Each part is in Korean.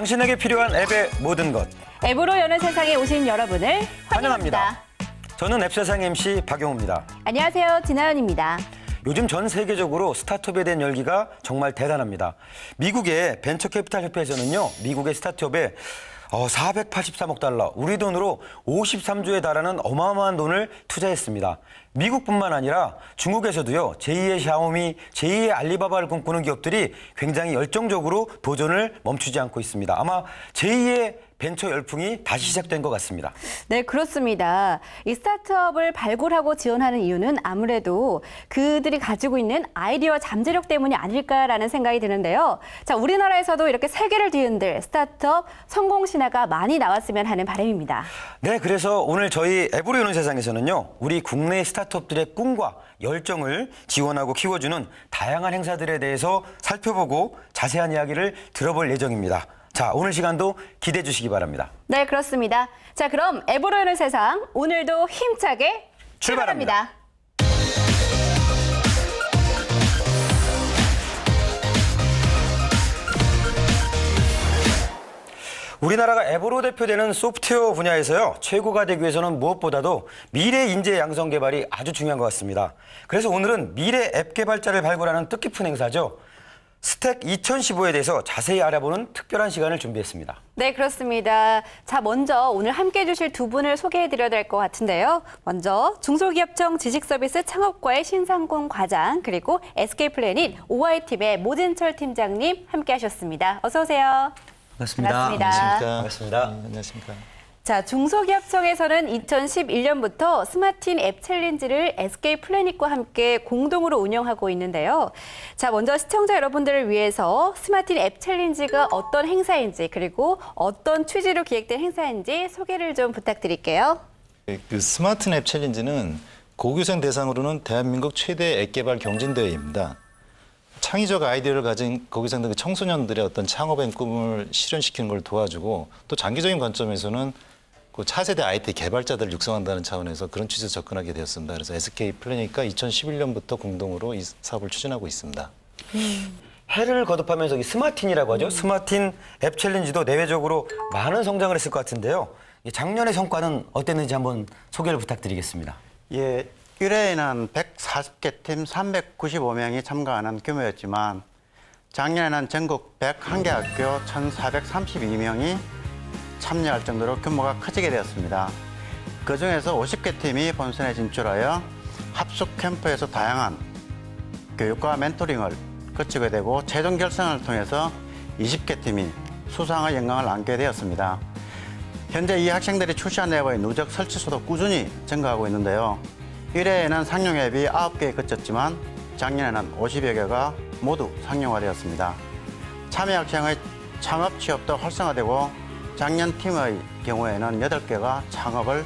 당신에게 필요한 앱의 모든 것. 앱으로 여는 세상에 오신 여러분을 환영합니다. 저는 앱세상 MC 박용호입니다. 안녕하세요. 진아연입니다. 요즘 전 세계적으로 스타트업에 대한 열기가 정말 대단합니다. 미국의 벤처캐피탈 협회에서는요, 미국의 스타트업에 483억 달러, 우리 돈으로 53조에 달하는 어마어마한 돈을 투자했습니다. 미국뿐만 아니라 중국에서도요, 제2의 샤오미, 제2의 알리바바를 꿈꾸는 기업들이 굉장히 열정적으로 도전을 멈추지 않고 있습니다. 아마 제2의 벤처 열풍이 다시 시작된 것 같습니다. 네, 그렇습니다. 이 스타트업을 발굴하고 지원하는 이유는 아무래도 그들이 가지고 있는 아이디어와 잠재력 때문이 아닐까라는 생각이 드는데요. 자, 우리나라에서도 이렇게 세계를 뒤흔들 스타트업 성공 신화가 많이 나왔으면 하는 바람입니다. 네, 그래서 오늘 저희 앱으로 여는 세상에서는요, 우리 국내 스타트업들의 꿈과 열정을 지원하고 키워주는 다양한 행사들에 대해서 살펴보고 자세한 이야기를 들어볼 예정입니다. 자, 오늘 시간도 기대해 주시기 바랍니다. 네, 그렇습니다. 자, 그럼 앱으로 여는 세상 오늘도 힘차게 출발합니다. 우리나라가 앱으로 대표되는 소프트웨어 분야에서요, 최고가 되기 위해서는 무엇보다도 미래 인재 양성 개발이 아주 중요한 것 같습니다. 그래서 오늘은 미래 앱 개발자를 발굴하는 뜻깊은 행사죠. 스택 2015에 대해서 자세히 알아보는 특별한 시간을 준비했습니다. 네, 그렇습니다. 자, 먼저 오늘 함께해 주실 두 분을 소개해드려야 될 것 같은데요. 먼저 중소기업청 지식서비스 창업과의 신상공 과장, 그리고 SK플래닛 OI팀의 모진철 팀장님 함께하셨습니다. 어서 오세요. 반갑습니다. 반갑습니다. 반갑습니다. 안녕하십니까. 자, 중소기업청에서는 2011년부터 스마틴 앱 챌린지를 SK플래닛과 함께 공동으로 운영하고 있는데요. 자, 먼저 시청자 여러분들을 위해서 스마틴 앱 챌린지가 어떤 행사인지, 그리고 어떤 취지로 기획된 행사인지 소개를 좀 부탁드릴게요. 그 스마트 앱 챌린지는 고교생 대상으로는 대한민국 최대 앱 개발 경진대회입니다. 창의적 아이디어를 가진 고교생들, 청소년들의 어떤 창업의 꿈을 실현시키는 걸 도와주고, 또 장기적인 관점에서는 그 차세대 IT 개발자들을 육성한다는 차원에서 그런 취지로 접근하게 되었습니다. 그래서 SK플래닛과 2011년부터 공동으로 이 사업을 추진하고 있습니다. 해를 거듭하면서 이 스마틴이라고 하죠. 스마틴 앱 챌린지도 내외적으로 많은 성장을 했을 것 같은데요. 작년의 성과는 어땠는지 한번 소개를 부탁드리겠습니다. 예, 1회에는 140개 팀 395명이 참가하는 규모였지만 작년에는 전국 101개 학교 1,432명이 참여할 정도로 규모가 커지게 되었습니다. 그중에서 50개 팀이 본선에 진출하여 합숙 캠프에서 다양한 교육과 멘토링을 거치게 되고 최종 결선을 통해서 20개 팀이 수상의 영광을 안게 되었습니다. 현재 이 학생들이 출시한 앱의 누적 설치수도 꾸준히 증가하고 있는데요. 1회에는 상용 앱이 9개에 그쳤지만 작년에는 50여 개가 모두 상용화되었습니다. 참여 학생의 창업 취업도 활성화되고 작년 팀의 경우에는 8개가 창업을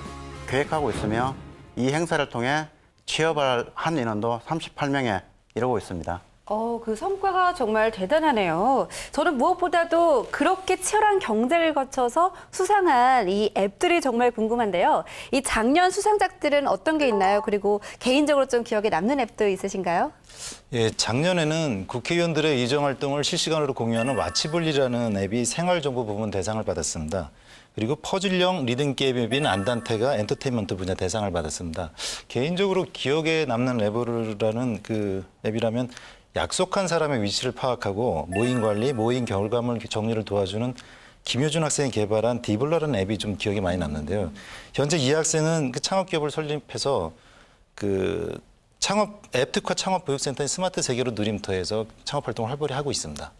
계획하고 있으며 이 행사를 통해 취업을 한 인원도 38명에 이르고 있습니다. 그 성과가 정말 대단하네요. 저는 무엇보다도 그렇게 치열한 경쟁을 거쳐서 수상한 이 앱들이 정말 궁금한데요. 이 작년 수상작들은 어떤 게 있나요? 그리고 개인적으로 좀 기억에 남는 앱도 있으신가요? 예, 작년에는 국회의원들의 이정 활동을 실시간으로 공유하는 와치블리라는 앱이 생활정보 부문 대상을 받았습니다. 그리고 퍼즐형 리듬 게임 앱인 안단테가 엔터테인먼트 분야 대상을 받았습니다. 개인적으로 기억에 남는 앱이라는 그 앱이라면 약속한 사람의 위치를 파악하고 모임 관리, 모임 결과물 정리를 도와주는 김효준 학생이 개발한 디블러라는 앱이 좀 기억에 많이 남는데요. 현재 이 학생은 그 창업기업을 설립해서 그 앱 특화 창업 교육센터인 스마트 세계로 누림터에서 창업 활동을 활발히 하고 있습니다.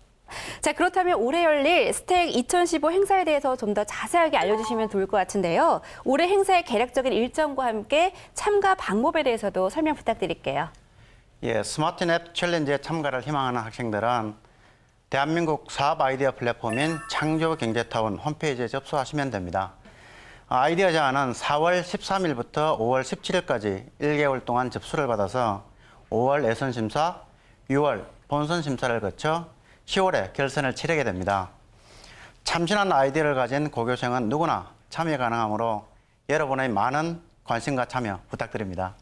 자, 그렇다면 올해 열릴 스택 2015 행사에 대해서 좀 더 자세하게 알려주시면 좋을 것 같은데요. 올해 행사의 개략적인 일정과 함께 참가 방법에 대해서도 설명 부탁드릴게요. 예, 스마트 앱 챌린지에 참가를 희망하는 학생들은 대한민국 사업 아이디어 플랫폼인 창조경제타운 홈페이지에 접수하시면 됩니다. 아이디어 제안은 4월 13일부터 5월 17일까지 1개월 동안 접수를 받아서 5월 예선 심사, 6월 본선 심사를 거쳐 10월에 결선을 치르게 됩니다. 참신한 아이디어를 가진 고교생은 누구나 참여 가능하므로 여러분의 많은 관심과 참여 부탁드립니다.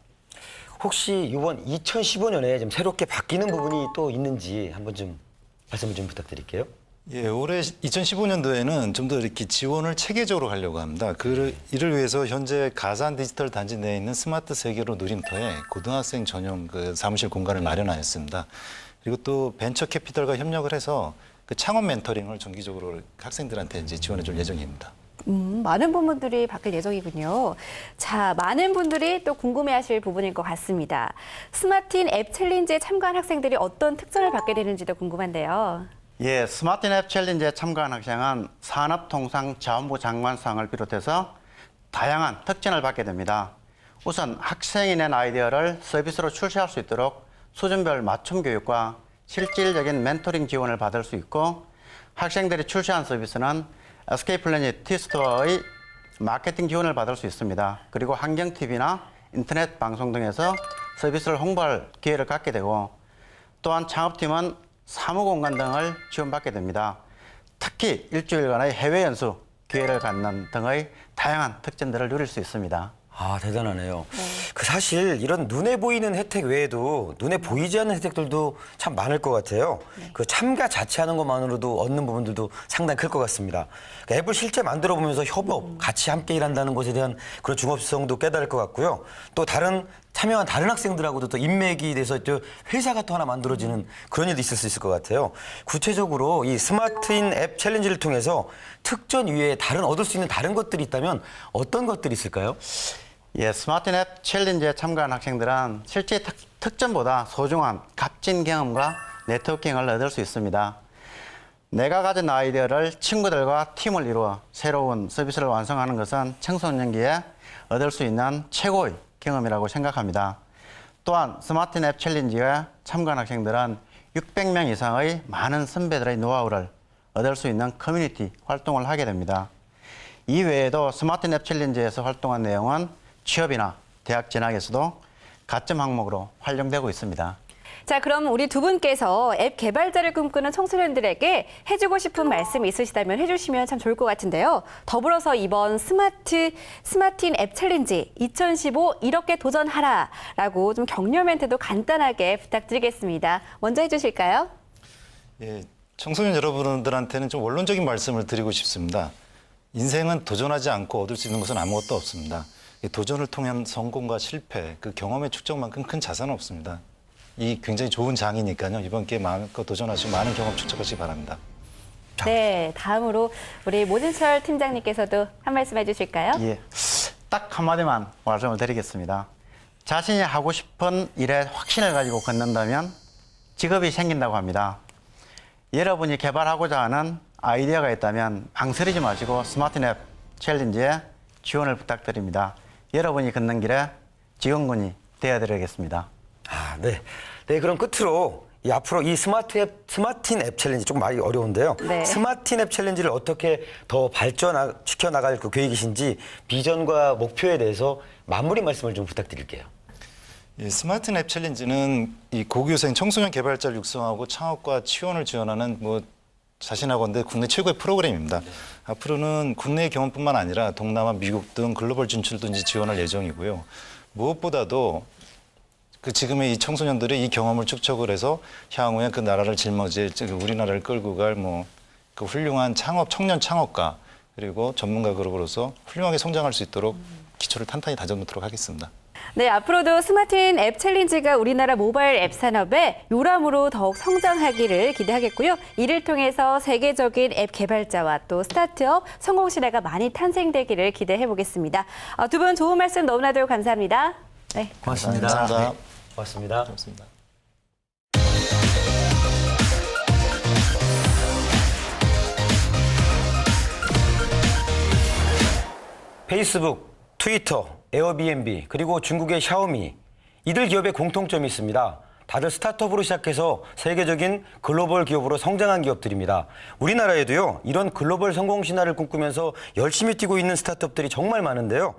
혹시 이번 2015년에 좀 새롭게 바뀌는 부분이 또 있는지 한번 좀 말씀을 좀 부탁드릴게요. 예, 올해 2015년도에는 좀 더 이렇게 지원을 체계적으로 하려고 합니다. 이를 위해서 현재 가산 디지털 단지 내에 있는 스마트 세계로 누림터에 고등학생 전용 그 사무실 공간을 마련하였습니다. 그리고 또 벤처 캐피털과 협력을 해서 그 창업 멘토링을 정기적으로 학생들한테 이제 지원해 줄 예정입니다. 많은 부분들이 바뀔 예정이군요. 자, 많은 분들이 또 궁금해하실 부분일 것 같습니다. 스마틴 앱 챌린지에 참가한 학생들이 어떤 특전을 받게 되는지도 궁금한데요. 예, 스마트인 앱 챌린지에 참가한 학생은 산업통상자원부 장관상을 비롯해서 다양한 특전을 받게 됩니다. 우선 학생이 낸 아이디어를 서비스로 출시할 수 있도록 수준별 맞춤 교육과 실질적인 멘토링 지원을 받을 수 있고, 학생들이 출시한 서비스는 SK플래닛 T스토어의 마케팅 지원을 받을 수 있습니다. 그리고 환경TV나 인터넷 방송 등에서 서비스를 홍보할 기회를 갖게 되고, 또한 창업팀은 사무공간 등을 지원받게 됩니다. 특히 일주일간의 해외 연수 기회를 갖는 등의 다양한 특전들을 누릴 수 있습니다. 아, 대단하네요. 그 사실 이런 눈에 보이는 혜택 외에도 눈에 보이지 않는 혜택들도 참 많을 것 같아요. 그 참가 자체하는 것만으로도 얻는 부분들도 상당히 클 것 같습니다. 그 앱을 실제 만들어 보면서 협업, 같이 함께 일한다는 것에 대한 그런 중요성도 깨달을 것 같고요. 또 참여한 다른 학생들하고도 또 인맥이 돼서 또 회사가 또 하나 만들어지는 그런 일도 있을 수 있을 것 같아요. 구체적으로 이 스마트인 앱 챌린지를 통해서 특전 이외에 얻을 수 있는 다른 것들이 있다면 어떤 것들이 있을까요? 예, 스마트인 앱 챌린지에 참가한 학생들은 실제 특전보다 소중한 값진 경험과 네트워킹을 얻을 수 있습니다. 내가 가진 아이디어를 친구들과 팀을 이루어 새로운 서비스를 완성하는 것은 청소년기에 얻을 수 있는 최고의 경험이라고 생각합니다. 또한 스마트인 앱 챌린지에 참가한 학생들은 600명 이상의 많은 선배들의 노하우를 얻을 수 있는 커뮤니티 활동을 하게 됩니다. 이외에도 스마트인 앱 챌린지에서 활동한 내용은 취업이나 대학 진학에서도 가점 항목으로 활용되고 있습니다. 자, 그럼 우리 두 분께서 앱 개발자를 꿈꾸는 청소년들에게 해주고 싶은 말씀 있으시다면 해주시면 참 좋을 것 같은데요. 더불어서 이번 스마틴 앱 챌린지 2015 이렇게 도전하라라고 좀 격려 멘트도 간단하게 부탁드리겠습니다. 먼저 해주실까요? 예, 청소년 여러분들한테는 좀 원론적인 말씀을 드리고 싶습니다. 인생은 도전하지 않고 얻을 수 있는 것은 아무것도 없습니다. 도전을 통한 성공과 실패, 그 경험의 축적만큼 큰 자산은 없습니다. 이 굉장히 좋은 장이니까요. 이번 기회에 마음껏 도전하시고 많은 경험 축적하시기 바랍니다. 네, 다음으로 우리 모진철 팀장님께서도 한 말씀 해주실까요? 예, 딱 한마디만 말씀을 드리겠습니다. 자신이 하고 싶은 일에 확신을 가지고 걷는다면 직업이 생긴다고 합니다. 여러분이 개발하고자 하는 아이디어가 있다면 망설이지 마시고 스마트인 앱 챌린지에 지원을 부탁드립니다. 여러분이 걷는 길에 지원군이 되어드리겠습니다. 아, 네. 네, 그럼 끝으로 앞으로 이 스마틴 앱 챌린지 좀 말이 어려운데요. 네. 스마틴 앱 챌린지를 어떻게 더 발전시켜 나갈 그 계획이신지 비전과 목표에 대해서 마무리 말씀을 좀 부탁드릴게요. 이 스마트 앱 챌린지는 이 고교생 청소년 개발자를 육성하고 창업과 지원을 지원하는 자신하건대 국내 최고의 프로그램입니다. 앞으로는 국내 경험뿐만 아니라 동남아, 미국 등 글로벌 진출도 이제 지원할 예정이고요. 무엇보다도 지금의 이 청소년들의 이 경험을 축적을 해서 향후에 그 나라를 짊어질 우리나라를 끌고 갈 그 훌륭한 청년 창업가 그리고 전문가 그룹으로서 훌륭하게 성장할 수 있도록 기초를 탄탄히 다져놓도록 하겠습니다. 네, 앞으로도 스마트인 앱 챌린지가 우리나라 모바일 앱 산업의 요람으로 더욱 성장하기를 기대하겠고요. 이를 통해서 세계적인 앱 개발자와 또 스타트업 성공 시대가 많이 탄생되기를 기대해 보겠습니다. 두 분 좋은 말씀 너무나도 감사합니다. 네. 고맙습니다. 감사합니다. 네, 고맙습니다. 고맙습니다. 페이스북, 트위터, 에어비앤비, 그리고 중국의 샤오미. 이들 기업의 공통점이 있습니다. 다들 스타트업으로 시작해서 세계적인 글로벌 기업으로 성장한 기업들입니다. 우리나라에도요, 이런 글로벌 성공 신화를 꿈꾸면서 열심히 뛰고 있는 스타트업들이 정말 많은데요.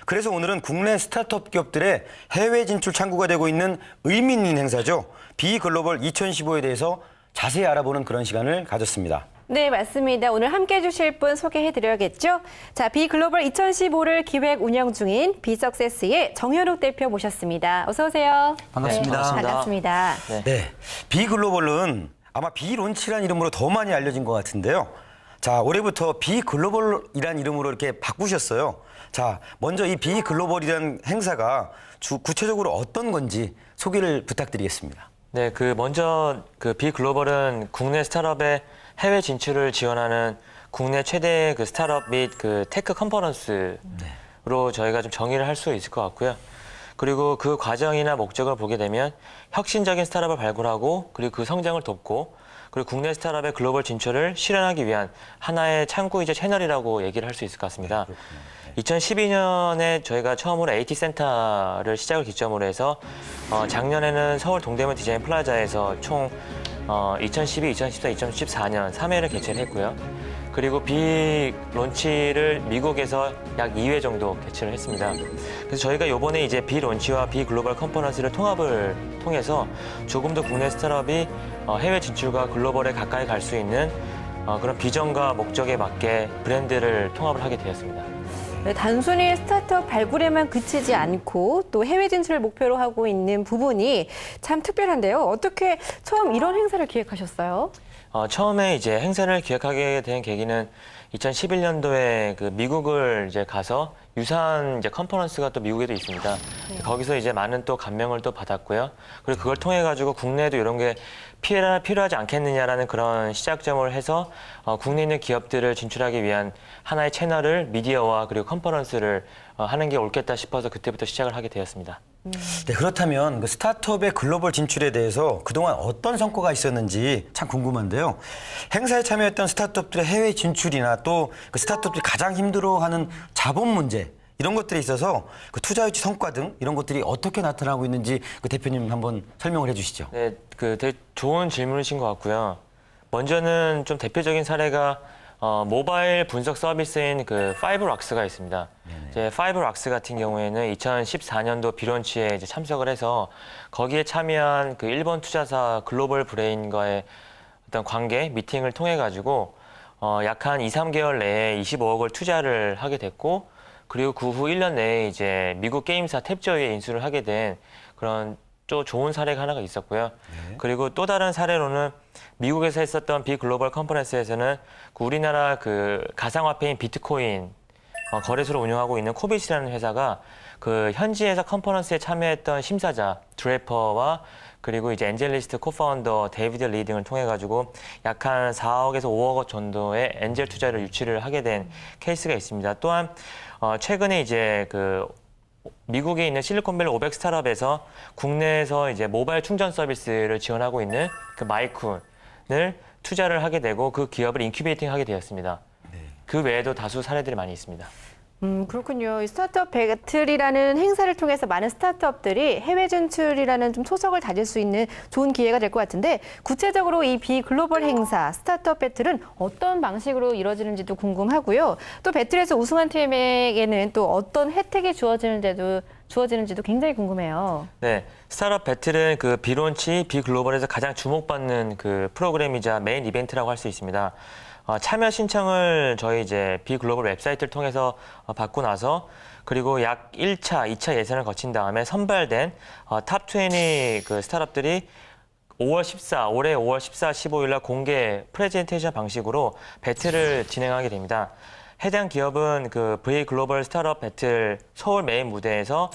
그래서 오늘은 국내 스타트업 기업들의 해외 진출 창구가 되고 있는 의미 있는 행사죠. 비글로벌 2015에 대해서 자세히 알아보는 그런 시간을 가졌습니다. 네, 맞습니다. 오늘 함께 해주실 분 소개해드려야겠죠? 자, 비글로벌 2015를 기획 운영 중인 비석세스의 정현욱 대표 모셨습니다. 어서 오세요. 반갑습니다. 네, 반갑습니다. 네, 비글로벌은 아마 비론치란 이름으로 더 많이 알려진 것 같은데요. 자, 올해부터 비글로벌이란 이름으로 이렇게 바꾸셨어요. 자, 먼저 이 비글로벌이라는 행사가 구체적으로 어떤 건지 소개를 부탁드리겠습니다. 네, 먼저 비글로벌은 국내 스타트업의 해외 진출을 지원하는 국내 최대 스타트업 및 테크 컨퍼런스로 저희가 좀 정의를 할 수 있을 것 같고요. 그리고 그 과정이나 목적을 보게 되면 혁신적인 스타트업을 발굴하고 그리고 그 성장을 돕고 그리고 국내 스타트업의 글로벌 진출을 실현하기 위한 하나의 창구이자 채널이라고 얘기를 할 수 있을 것 같습니다. 2012년에 저희가 처음으로 AT 센터를 시작을 기점으로 해서 작년에는 서울 동대문 디자인 플라자에서 총 2012, 2014, 2014년 3회를 개최를 했고요. 그리고 비론치를 미국에서 약 2회 정도 개최를 했습니다. 그래서 저희가 이번에 이제 비론치와 비글로벌 컨퍼런스를 통합을 통해서 조금 더 국내 스타트업이 해외 진출과 글로벌에 가까이 갈 수 있는 그런 비전과 목적에 맞게 브랜드를 통합을 하게 되었습니다. 네, 단순히 스타트업 발굴에만 그치지 않고 또 해외 진출을 목표로 하고 있는 부분이 참 특별한데요. 어떻게 처음 이런 행사를 기획하셨어요? 처음에 이제 행사를 기획하게 된 계기는 2011년도에 미국을 이제 가서 유사한 이제 컨퍼런스가 또 미국에도 있습니다. 거기서 이제 많은 또 감명을 또 받았고요. 그리고 그걸 통해 가지고 국내에도 이런 게 필요하지 않겠느냐라는 그런 시작점을 해서 국내에 있는 기업들을 진출하기 위한 하나의 채널을 미디어와 그리고 컨퍼런스를 하는 게 옳겠다 싶어서 그때부터 시작을 하게 되었습니다. 네, 그렇다면 그 스타트업의 글로벌 진출에 대해서 그동안 어떤 성과가 있었는지 참 궁금한데요. 행사에 참여했던 스타트업들의 해외 진출이나 또 그 스타트업들이 가장 힘들어하는 자본 문제 이런 것들에 있어서 그 투자 유치 성과 등 이런 것들이 어떻게 나타나고 있는지 그 대표님 한번 설명을 해주시죠. 네, 되게 좋은 질문이신 것 같고요. 먼저는 좀 대표적인 사례가 모바일 분석 서비스인 파이브락스가 있습니다. 이제 파이브락스 같은 경우에는 2014년도 비론치에 이제 참석을 해서 거기에 참여한 일본 투자사 글로벌 브레인과의 어떤 관계 미팅을 통해 가지고 약 한 2, 3개월 내에 25억을 투자를 하게 됐고 그리고 그 후 1년 내에 이제 미국 게임사 탭저에 인수를 하게 된 그런 또 좋은 사례가 하나가 있었고요. 그리고 또 다른 사례로는 미국에서 했었던 비글로벌 컨퍼런스에서는 우리나라 가상화폐인 비트코인 거래소를 운영하고 있는 코빗이라는 회사가 현지에서 컨퍼런스에 참여했던 심사자 드래퍼와 그리고 이제 엔젤리스트 코파운더 데이비드 리 등을 통해 가지고 약 한 4억에서 5억 원 정도의 엔젤 투자를 유치를 하게 된 케이스가 있습니다. 또한 최근에 이제 미국에 있는 실리콘밸리 500 스타트업에서 국내에서 이제 모바일 충전 서비스를 지원하고 있는 마이쿤을 투자를 하게 되고 그 기업을 인큐베이팅 하게 되었습니다. 그 외에도 다수 사례들이 많이 있습니다. 그렇군요. 이 스타트업 배틀이라는 행사를 통해서 많은 스타트업들이 해외 진출이라는 좀 초석을 다질 수 있는 좋은 기회가 될 것 같은데 구체적으로 이 비글로벌 행사 스타트업 배틀은 어떤 방식으로 이루어지는지도 궁금하고요. 또 배틀에서 우승한 팀에게는 또 어떤 혜택이 주어지는지도 굉장히 궁금해요. 네, 스타트업 배틀은 비론치 비글로벌에서 가장 주목받는 프로그램이자 메인 이벤트라고 할 수 있습니다. 참여 신청을 저희 이제 비글로벌 웹사이트를 통해서 받고 나서 그리고 약 1차, 2차 예선을 거친 다음에 선발된 탑20 스타트업들이 올해 5월 14, 15일 날 공개 프레젠테이션 방식으로 배틀을 진행하게 됩니다. 해당 기업은 브이글로벌 스타트업 배틀 서울 메인 무대에서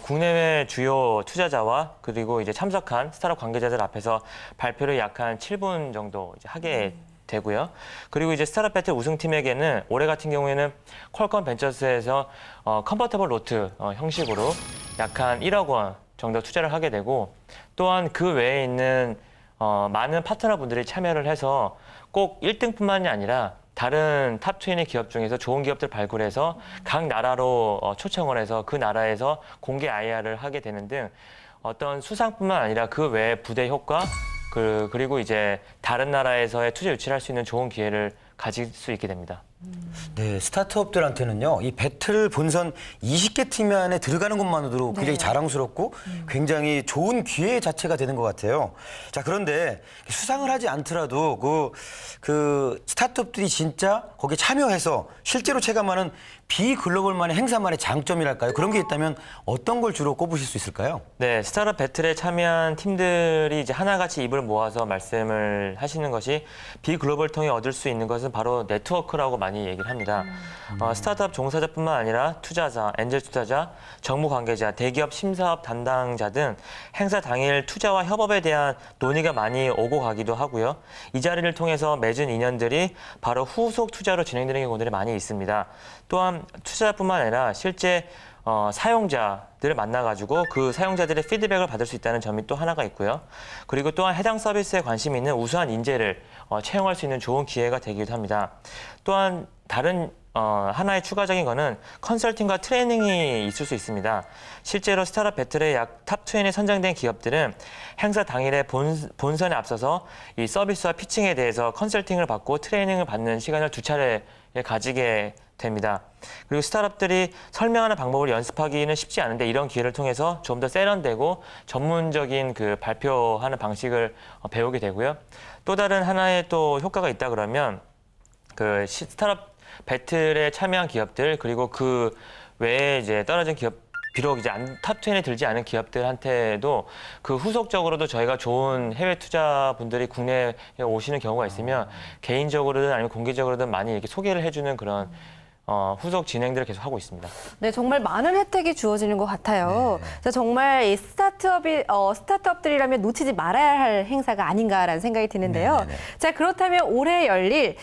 국내외 주요 투자자와 그리고 이제 참석한 스타트업 관계자들 앞에서 발표를 약 한 7분 정도 이제 하게 되고요. 그리고 이제 스타트업 배틀 우승팀에게는 올해 같은 경우에는 퀄컴 벤처스에서 컨버터블 노트 형식으로 약 한 1억 원 정도 투자를 하게 되고 또한 그 외에 있는 많은 파트너분들이 참여를 해서 꼭 1등뿐만이 아니라 다른 탑20 기업 중에서 좋은 기업들 발굴해서 각 나라로 초청을 해서 그 나라에서 공개 IR을 하게 되는 등 어떤 수상뿐만 아니라 그 외에 부대 효과 그리고 이제 다른 나라에서의 투자 유치를 할 수 있는 좋은 기회를 가질 수 있게 됩니다. 네, 스타트업들한테는요, 이 배틀 본선 20개 팀 안에 들어가는 것만으로도 굉장히 자랑스럽고 굉장히 좋은 기회 자체가 되는 것 같아요. 자, 그런데 수상을 하지 않더라도 그 스타트업들이 진짜 거기에 참여해서 실제로 체감하는 비글로벌만의 행사만의 장점이랄까요? 그런 게 있다면 어떤 걸 주로 꼽으실 수 있을까요? 네, 스타트업 배틀에 참여한 팀들이 이제 하나같이 입을 모아서 말씀을 하시는 것이 비글로벌 통해 얻을 수 있는 것은 바로 네트워크라고 많이 얘기를 합니다. 스타트업 종사자뿐만 아니라 투자자, 엔젤 투자자, 정부 관계자, 대기업 심사업 담당자 등 행사 당일 투자와 협업에 대한 논의가 많이 오고 가기도 하고요. 이 자리를 통해서 맺은 인연들이 바로 후속 투자로 진행되는 경우들이 많이 있습니다. 또한 투자자뿐만 아니라 실제 사용자들을 만나가지고 그 사용자들의 피드백을 받을 수 있다는 점이 또 하나가 있고요. 그리고 또한 해당 서비스에 관심이 있는 우수한 인재를 채용할 수 있는 좋은 기회가 되기도 합니다. 또한 다른 하나의 추가적인 거는 컨설팅과 트레이닝이 있을 수 있습니다. 실제로 스타트업 배틀에 약 탑20에 선정된 기업들은 행사 당일에 본선에 앞서서 이 서비스와 피칭에 대해서 컨설팅을 받고 트레이닝을 받는 시간을 2차례 가지게 됩니다. 그리고 스타트업들이 설명하는 방법을 연습하기는 쉽지 않은데 이런 기회를 통해서 좀 더 세련되고 전문적인 그 발표하는 방식을 배우게 되고요. 또 다른 하나의 또 효과가 있다 그러면 그 스타트업 배틀에 참여한 기업들 그리고 그 외에 이제 떨어진 기업 비록 이제 탑10에 들지 않은 기업들한테도 그 후속적으로도 저희가 좋은 해외 투자분들이 국내에 오시는 경우가 있으면 개인적으로든 아니면 공개적으로든 많이 이렇게 소개를 해주는 그런 후속 진행들을 계속 하고 있습니다. 네, 정말 많은 혜택이 주어지는 것 같아요. 그래서 정말 이 스타트업들이라면 놓치지 말아야 할 행사가 아닌가라는 생각이 드는데요. 자, 그렇다면 올해 열릴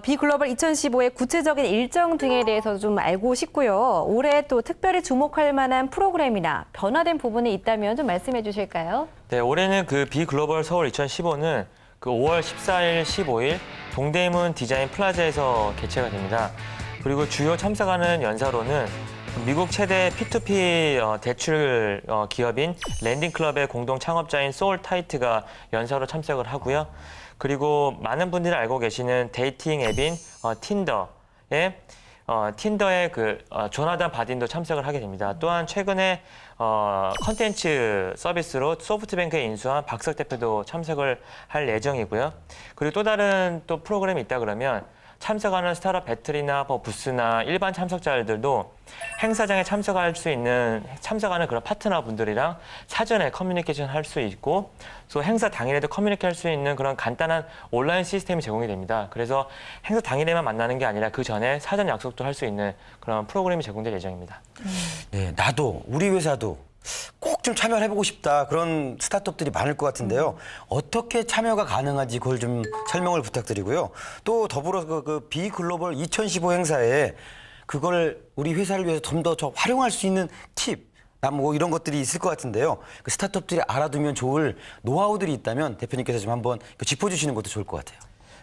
비글로벌 2015의 구체적인 일정 등에 대해서 좀 알고 싶고요. 올해 또 특별히 주목할 만한 프로그램이나 변화된 부분이 있다면 좀 말씀해 주실까요? 네, 올해는 그 비글로벌 서울 2015는 그 5월 14일, 15일 동대문 디자인 플라자에서 개최가 됩니다. 그리고 주요 참석하는 연사로는 미국 최대 P2P 대출 기업인 랜딩클럽의 공동 창업자인 소울타이트가 연사로 참석을 하고요. 그리고 많은 분들이 알고 계시는 데이팅 앱인 틴더의 그 조나단 바딘도 참석을 하게 됩니다. 또한 최근에 컨텐츠 서비스로 소프트뱅크에 인수한 박석 대표도 참석을 할 예정이고요. 그리고 또 다른 또 프로그램이 있다 그러면 참석하는 스타트업 배틀이나 부스나 일반 참석자들도 행사장에 참석하는 그런 파트너분들이랑 사전에 커뮤니케이션 할 수 있고 또 행사 당일에도 커뮤니케이션 할 수 있는 그런 간단한 온라인 시스템이 제공이 됩니다. 그래서 행사 당일에만 만나는 게 아니라 그 전에 사전 약속도 할 수 있는 그런 프로그램이 제공될 예정입니다. 네, 나도 우리 회사도 꼭 좀 참여를 해보고 싶다 그런 스타트업들이 많을 것 같은데요. 어떻게 참여가 가능한지 그걸 좀 설명을 부탁드리고요. 또 더불어 그 비글로벌 2015 행사에 그걸 우리 회사를 위해서 좀 더 활용할 수 있는 팁, 뭐 이런 것들이 있을 것 같은데요. 그 스타트업들이 알아두면 좋을 노하우들이 있다면 대표님께서 좀 한번 짚어주시는 것도 좋을 것 같아요.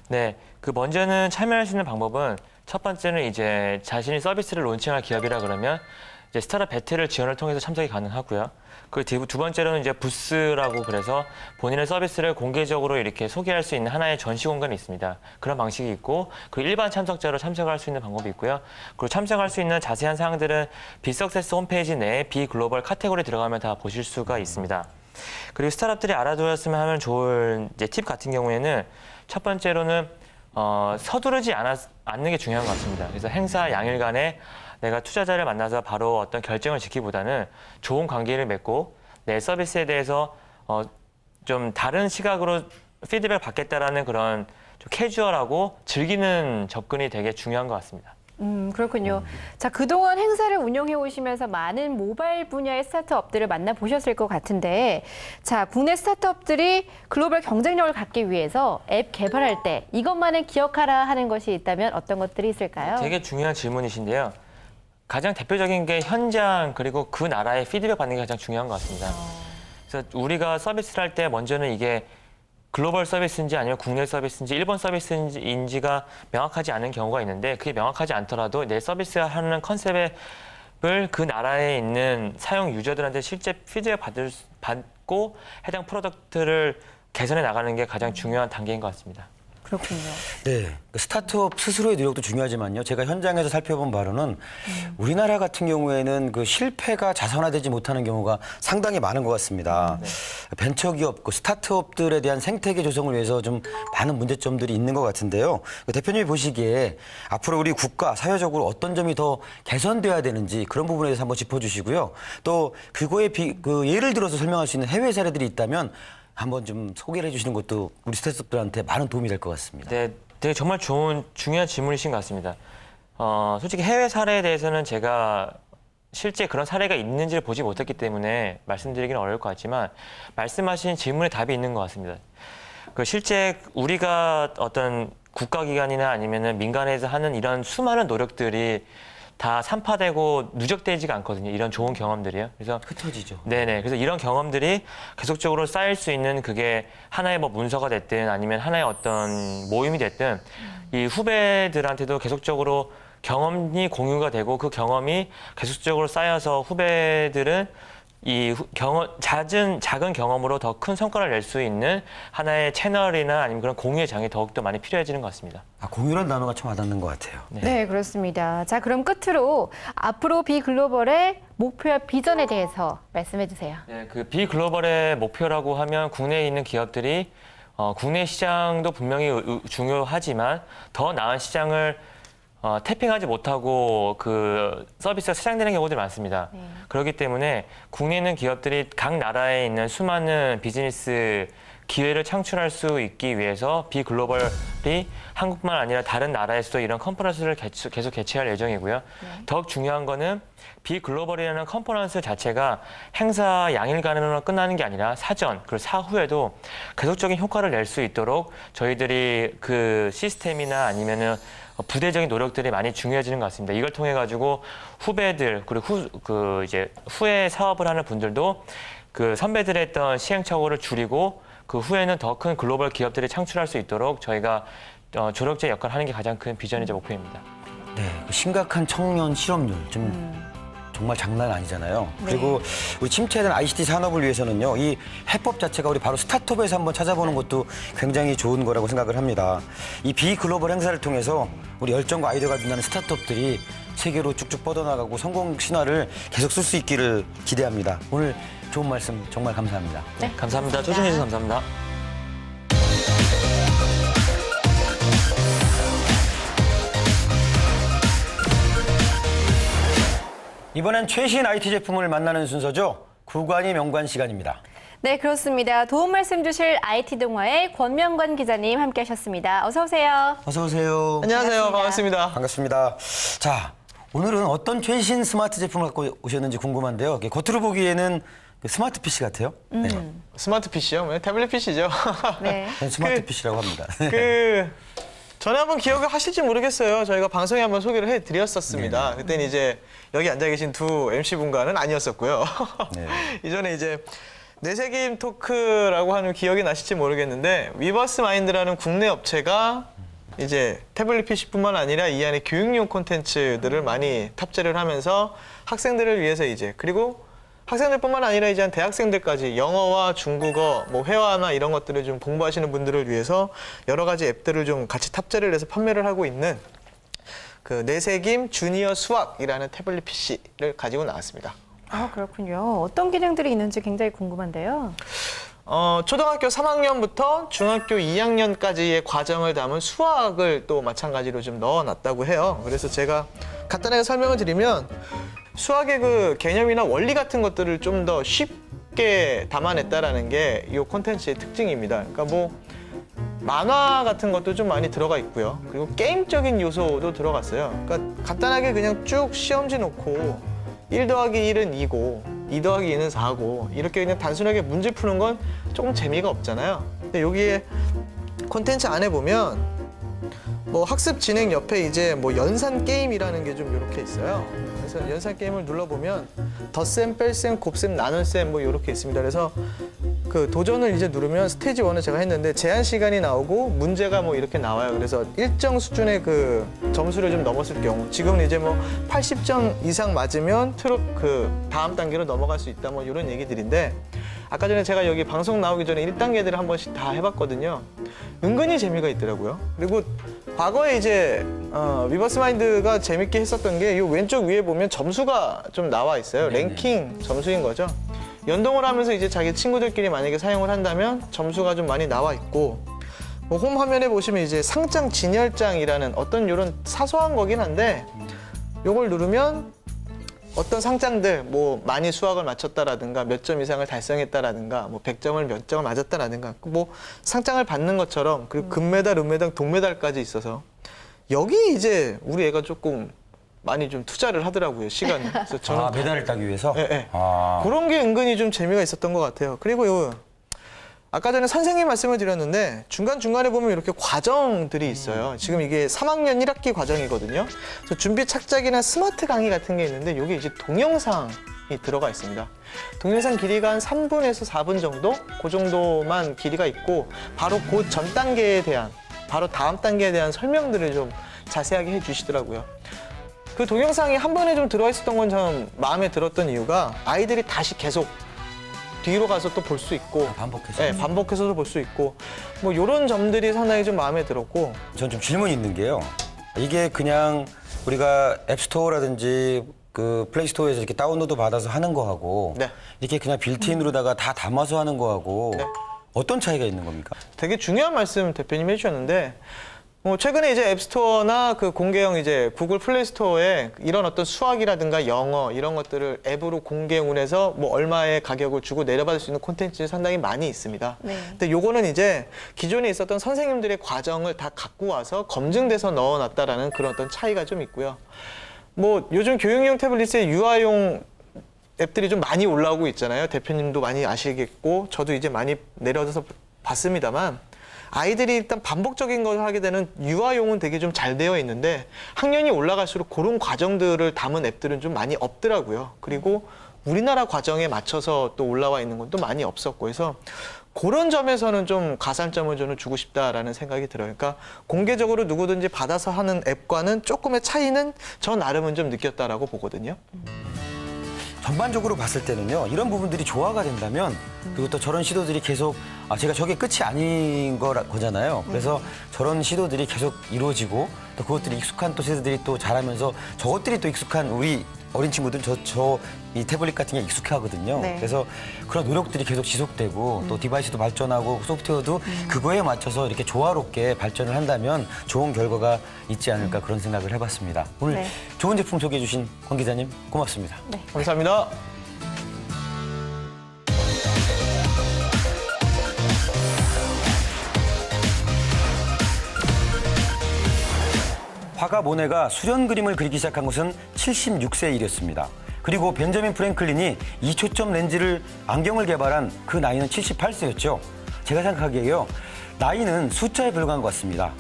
네, 그 먼저는 참여할 수 있는 방법은 첫 번째는 이제 자신이 서비스를 론칭할 기업이라 그러면 이제 스타트업 배틀을 지원을 통해서 참석이 가능하고요. 그 두 번째로는 이제 부스라고 그래서 본인의 서비스를 공개적으로 이렇게 소개할 수 있는 하나의 전시 공간이 있습니다. 그런 방식이 있고 그 일반 참석자로 참석할 수 있는 방법이 있고요. 그리고 참석할 수 있는 자세한 사항들은 비석세스 홈페이지 내에 비글로벌 카테고리 들어가면 다 보실 수가 있습니다. 그리고 스타트업들이 알아두었으면 하면 좋은 이제 팁 같은 경우에는 첫 번째로는 서두르지 않는 게 중요한 것 같습니다. 그래서 행사 양일간에 내가 투자자를 만나서 바로 어떤 결정을 짓기보다는 좋은 관계를 맺고 내 서비스에 대해서 좀 다른 시각으로 피드백을 받겠다라는 그런 좀 캐주얼하고 즐기는 접근이 되게 중요한 것 같습니다. 그렇군요. 자, 그동안 행사를 운영해 오시면서 많은 모바일 분야의 스타트업들을 만나보셨을 것 같은데, 자, 국내 스타트업들이 글로벌 경쟁력을 갖기 위해서 앱 개발할 때 이것만은 기억하라 하는 것이 있다면 어떤 것들이 있을까요? 되게 중요한 질문이신데요. 가장 대표적인 게 현장 그리고 그 나라의 피드백 받는 게 가장 중요한 것 같습니다. 그래서 우리가 서비스를 할 때 먼저는 이게 글로벌 서비스인지 아니면 국내 서비스인지 일본 서비스인지가 명확하지 않은 경우가 있는데 그게 명확하지 않더라도 내 서비스가 하는 컨셉을 그 나라에 있는 사용 유저들한테 실제 피드백 받고 해당 프로덕트를 개선해 나가는 게 가장 중요한 단계인 것 같습니다. 그렇군요. 네, 그 스타트업 스스로의 노력도 중요하지만요. 제가 현장에서 살펴본 바로는 우리나라 같은 경우에는 그 실패가 자선화되지 못하는 경우가 상당히 많은 것 같습니다. 벤처기업, 그 스타트업들에 대한 생태계 조성을 위해서 좀 많은 문제점들이 있는 것 같은데요. 그 대표님이 보시기에 앞으로 우리 국가, 사회적으로 어떤 점이 더 개선돼야 되는지 그런 부분에 대해서 한번 짚어주시고요. 또 그거에 그 예를 들어서 설명할 수 있는 해외 사례들이 있다면 한번 좀 소개를 해주시는 것도 우리 스태프들한테 많은 도움이 될 것 같습니다. 네, 되게 정말 중요한 질문이신 것 같습니다. 솔직히 해외 사례에 대해서는 제가 실제 그런 사례가 있는지를 보지 못했기 때문에 말씀드리기는 어려울 것 같지만 말씀하신 질문에 답이 있는 것 같습니다. 그 실제 우리가 어떤 국가기관이나 아니면은 민간에서 하는 이런 수많은 노력들이 다 산파되고 누적되지가 않거든요. 이런 좋은 경험들이요. 그래서 흩어지죠. 네네. 그래서 이런 경험들이 계속적으로 쌓일 수 있는 그게 하나의 뭐 문서가 됐든 아니면 하나의 어떤 모임이 됐든 이 후배들한테도 계속적으로 경험이 공유가 되고 그 경험이 계속적으로 쌓여서 후배들은 이 작은 경험으로 더 큰 성과를 낼 수 있는 하나의 채널이나 아니면 그런 공유의 장이 더욱더 많이 필요해지는 것 같습니다. 아, 공유란 단어가 참 와닿는 것 같아요. 네, 그렇습니다. 자, 그럼 끝으로 앞으로 비글로벌의 목표와 비전에 대해서 말씀해 주세요. 네, 그 비글로벌의 목표라고 하면 국내에 있는 기업들이 국내 시장도 분명히 중요하지만 더 나은 시장을 태핑하지 못하고 그 서비스가 수장되는 경우들이 많습니다. 그렇기 때문에 국내에 있는 기업들이 각 나라에 있는 수많은 비즈니스 기회를 창출할 수 있기 위해서 비글로벌이 한국뿐만 아니라 다른 나라에서도 이런 컨퍼런스를 계속 개최할 예정이고요. 더욱 중요한 거는 비글로벌이라는 컨퍼런스 자체가 행사 양일간으로 끝나는 게 아니라 사전 그리고 사후에도 계속적인 효과를 낼 수 있도록 저희들이 그 시스템이나 아니면은 부대적인 노력들이 많이 중요해지는 것 같습니다. 이걸 통해 가지고 후배들 그리고 이제 후에 사업을 하는 분들도 그 선배들의 했던 시행착오를 줄이고 그 후에는 더 큰 글로벌 기업들이 창출할 수 있도록 저희가 조력제 역할을 하는 게 가장 큰 비전이자 목표입니다. 네, 그 심각한 청년 실업률 좀 정말 장난 아니잖아요. 그리고 우리 침체된 ICT 산업을 위해서는요, 이 해법 자체가 우리 바로 스타트업에서 한번 찾아보는 것도 굉장히 좋은 거라고 생각을 합니다. 이 비글로벌 행사를 통해서 우리 열정과 아이디어가 빛나는 스타트업들이 세계로 쭉쭉 뻗어나가고 성공 신화를 계속 쓸 수 있기를 기대합니다. 오늘 좋은 말씀 정말 감사합니다. 네, 감사합니다. 초청해 주셔서 감사합니다. 이번엔 최신 IT 제품을 만나는 순서죠. 구관이 명관 시간입니다. 네, 그렇습니다. 도움 말씀 주실 IT 동화의 권명관 기자님 함께 하셨습니다. 어서 오세요. 어서 오세요. 안녕하세요. 반갑습니다. 반갑습니다. 자, 오늘은 어떤 최신 스마트 제품을 갖고 오셨는지 궁금한데요. 이게 겉으로 보기에는 그 스마트 PC 같아요. 네. 스마트 PC요? 태블릿 PC죠. 네. 스마트 PC라고 합니다. 전에 한번 기억을 하실지 모르겠어요. 저희가 방송에 한번 소개를 해드렸었습니다. 그때는 이제 여기 앉아 계신 두 MC분과는 아니었었고요. 네. 이전에 이제 내세김 토크라고 하는 기억이 나실지 모르겠는데 위버스 마인드라는 국내 업체가 이제 태블릿 PC뿐만 아니라 이 안에 교육용 콘텐츠들을 많이 탑재를 하면서 학생들을 위해서 이제 그리고 학생들뿐만 아니라 이제 한 대학생들까지 영어와 중국어, 뭐 회화나 이런 것들을 좀 공부하시는 분들을 위해서 여러 가지 앱들을 좀 같이 탑재를 해서 판매를 하고 있는 그 내세김 주니어 수학이라는 태블릿 PC를 가지고 나왔습니다. 아, 그렇군요. 어떤 기능들이 있는지 굉장히 궁금한데요. 초등학교 3학년부터 중학교 2학년까지의 과정을 담은 수학을 또 마찬가지로 좀 넣어놨다고 해요. 그래서 제가 간단하게 설명을 드리면 수학의 그 개념이나 원리 같은 것들을 좀 더 쉽게 담아냈다라는 게 이 콘텐츠의 특징입니다. 그러니까 뭐 만화 같은 것도 좀 많이 들어가 있고요. 그리고 게임적인 요소도 들어갔어요. 그러니까 간단하게 그냥 쭉 시험지 놓고 1 더하기 1은 2고 2 더하기 2는 4고 이렇게 그냥 단순하게 문제 푸는 건 조금 재미가 없잖아요. 근데 여기에 콘텐츠 안에 보면 뭐 학습 진행 옆에 이제 뭐 연산 게임이라는 게 좀 이렇게 있어요. 그래서 연산 게임을 눌러보면 덧셈, 뺄셈, 곱셈, 나눗셈 뭐 이렇게 있습니다. 그래서 그 도전을 이제 누르면 스테이지 1을 제가 했는데 제한 시간이 나오고 문제가 뭐 이렇게 나와요. 그래서 일정 수준의 그 점수를 좀 넘었을 경우 지금은 이제 뭐 80점 이상 맞으면 그 다음 단계로 넘어갈 수 있다 뭐 이런 얘기들인데 아까 전에 제가 여기 방송 나오기 전에 1단계들을 한 번씩 다 해봤거든요. 은근히 재미가 있더라고요. 그리고 과거에 이제 위버스 마인드가 재밌게 했었던 게 이 왼쪽 위에 보면 점수가 좀 나와 있어요. 랭킹 점수인 거죠. 연동을 하면서 이제 자기 친구들끼리 만약에 사용을 한다면 점수가 좀 많이 나와 있고, 뭐 홈 화면에 보시면 이제 상장 진열장이라는 어떤 이런 사소한 거긴 한데, 요걸 누르면 어떤 상장들 뭐 많이 수학을 맞췄다라든가 몇 점 이상을 달성했다라든가 뭐 100점을 몇 점을 맞았다라든가 뭐 상장을 받는 것처럼, 그리고 금메달, 은메달, 동메달까지 있어서 여기 이제 우리 애가 조금 많이 좀 투자를 하더라고요, 시간을. 그래서 저는 메달을 따기 위해서? 예, 예. 아. 그런 게 은근히 좀 재미가 있었던 것 같아요. 그리고 요 아까 전에 선생님 말씀을 드렸는데 중간중간에 보면 이렇게 과정들이 있어요. 지금 이게 3학년 1학기 과정이거든요. 그래서 준비 착작이나 스마트 강의 같은 게 있는데 여기 이제 동영상이 들어가 있습니다. 동영상 길이가 한 3분에서 4분 정도? 그 정도만 길이가 있고 바로 그 전 단계에 대한, 바로 다음 단계에 대한 설명들을 좀 자세하게 해주시더라고요. 그 동영상이 한 번에 좀 들어가 있었던 건 참 마음에 들었던 이유가 아이들이 다시 계속 뒤로 가서 또 볼 수 있고, 반복해서? 네, 반복해서도 볼 수 있고, 뭐 이런 점들이 상당히 좀 마음에 들었고. 전 좀 질문이 있는 게요. 이게 그냥 우리가 앱스토어라든지 그 플레이스토어에서 이렇게 다운로드 받아서 하는 거하고 네. 이렇게 그냥 빌트인으로다가 다 담아서 하는 거하고 네. 어떤 차이가 있는 겁니까? 되게 중요한 말씀 대표님이 해주셨는데, 최근에 이제 앱스토어나 그 공개형 이제 구글 플레이스토어에 이런 어떤 수학이라든가 영어 이런 것들을 앱으로 공개 운해서 뭐 얼마의 가격을 주고 내려받을 수 있는 콘텐츠가 상당히 많이 있습니다. 네. 근데 요거는 이제 기존에 있었던 선생님들의 과정을 다 갖고 와서 검증돼서 넣어놨다라는 그런 어떤 차이가 좀 있고요. 뭐 요즘 교육용 태블릿에 유아용 앱들이 좀 많이 올라오고 있잖아요. 대표님도 많이 아시겠고 저도 이제 많이 내려서 봤습니다만, 아이들이 일단 반복적인 것을 하게 되는 유아용은 되게 좀 잘 되어 있는데 학년이 올라갈수록 그런 과정들을 담은 앱들은 좀 많이 없더라고요. 그리고 우리나라 과정에 맞춰서 또 올라와 있는 건 또 많이 없었고 해서 그런 점에서는 좀 가산점을 저는 주고 싶다라는 생각이 들어요. 그러니까 공개적으로 누구든지 받아서 하는 앱과는 조금의 차이는 저 나름은 좀 느꼈다라고 보거든요. 전반적으로 봤을 때는요, 이런 부분들이 조화가 된다면, 그리고 또 저런 시도들이 계속, 제가 저게 끝이 아닌 거잖아요. 그래서 저런 시도들이 계속 이루어지고, 또 그것들이 익숙한 또 세대들이 또 자라면서 저것들이 또 익숙한 우리 어린 친구들은 이 태블릿 같은 게 익숙하거든요. 네. 그래서 그런 노력들이 계속 지속되고, 또 디바이스도 발전하고, 소프트웨어도 그거에 맞춰서 이렇게 조화롭게 발전을 한다면 좋은 결과가 있지 않을까 그런 생각을 해봤습니다. 오늘 네. 좋은 제품 소개해 주신 권 기자님 고맙습니다. 감사합니다. 화가 모네가 수련 그림을 그리기 시작한 것은 76세의 일이었습니다. 그리고 벤저민 프랭클린이 2초점 렌즈를 안경을 개발한 그 나이는 78세였죠. 제가 생각하기에요, 나이는 숫자에 불과한 것 같습니다.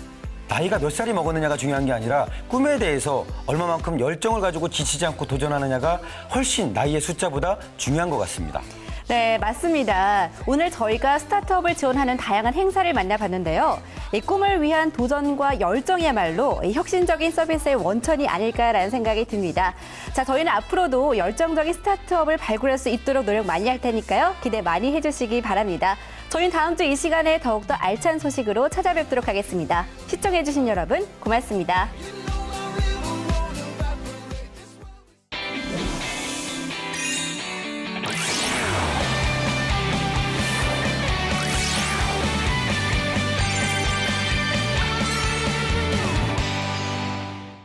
나이가 몇 살이 먹었느냐가 중요한 게 아니라 꿈에 대해서 얼마만큼 열정을 가지고 지치지 않고 도전하느냐가 훨씬 나이의 숫자보다 중요한 것 같습니다. 네, 맞습니다. 오늘 저희가 스타트업을 지원하는 다양한 행사를 만나봤는데요. 이 꿈을 위한 도전과 열정이야말로 이 혁신적인 서비스의 원천이 아닐까라는 생각이 듭니다. 자, 저희는 앞으로도 열정적인 스타트업을 발굴할 수 있도록 노력 많이 할 테니까요. 기대 많이 해주시기 바랍니다. 저희는 다음 주 이 시간에 더욱더 알찬 소식으로 찾아뵙도록 하겠습니다. 시청해주신 여러분 고맙습니다.